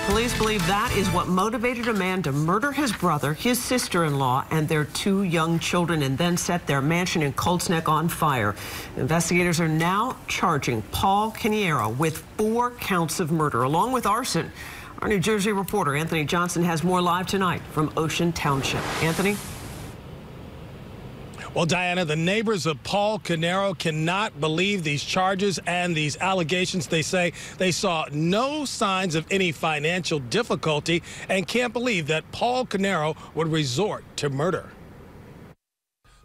Police believe that is what motivated a man to murder his brother, his sister-in-law, and their 2 young children, and then set their mansion in Colts Neck on fire. Investigators are now charging Paul Caneiro with 4 counts of murder, along with arson. Our New Jersey reporter, Anthony Johnson, has more live tonight from Ocean Township. Anthony? Well, Diana, the neighbors of Paul Caneiro cannot believe these charges and these allegations. They say they saw no signs of any financial difficulty and can't believe that Paul Caneiro would resort to murder.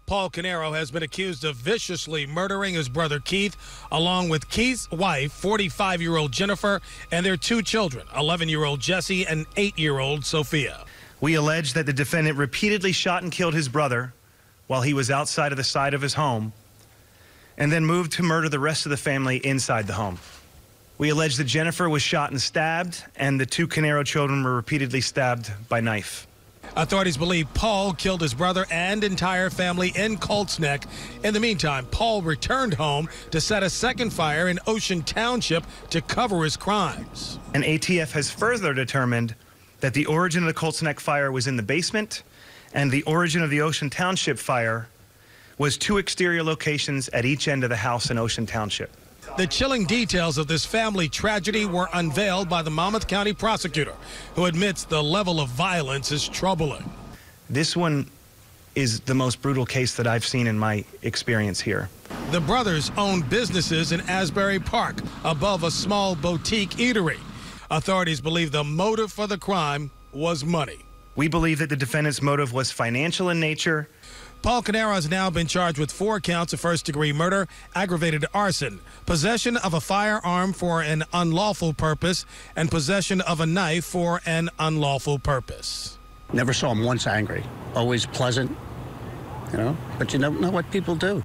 Paul Caneiro has been accused of viciously murdering his brother Keith, along with Keith's wife, 45-year-old Jennifer, and their 2 children, 11-year-old Jesse and 8-year-old Sophia. We allege that the defendant repeatedly shot and killed his brother while he was outside of the side of his home, and then moved to murder the rest of the family inside the home. We allege that Jennifer was shot and stabbed, and the 2 Caneiro children were repeatedly stabbed by knife. Authorities believe Paul killed his brother and entire family in Colts Neck. In the meantime, Paul returned home to set a second fire in Ocean Township to cover his crimes. And ATF has further determined that the origin of the Colts Neck fire was in the basement, and the origin of the Ocean Township fire was 2 exterior locations at each end of the house in Ocean Township. The chilling details of this family tragedy were unveiled by the Monmouth County prosecutor, who admits the level of violence is troubling. This one is the most brutal case that I've seen in my experience here. The brothers owned businesses in Asbury Park above a small boutique eatery. Authorities believe the motive for the crime was money. We believe that the defendant's motive was financial in nature. Paul Caneiro has now been charged with 4 counts of first-degree murder, aggravated arson, possession of a firearm for an unlawful purpose, and possession of a knife for an unlawful purpose. Never saw him once angry. Always pleasant, but you don't know what people do.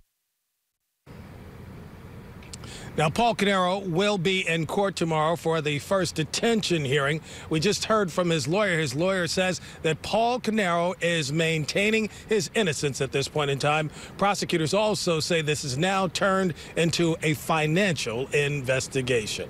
Now, Paul Caneiro will be in court tomorrow for the first detention hearing. We just heard from his lawyer. His lawyer says that Paul Caneiro is maintaining his innocence at this point in time. Prosecutors also say this is now turned into a financial investigation.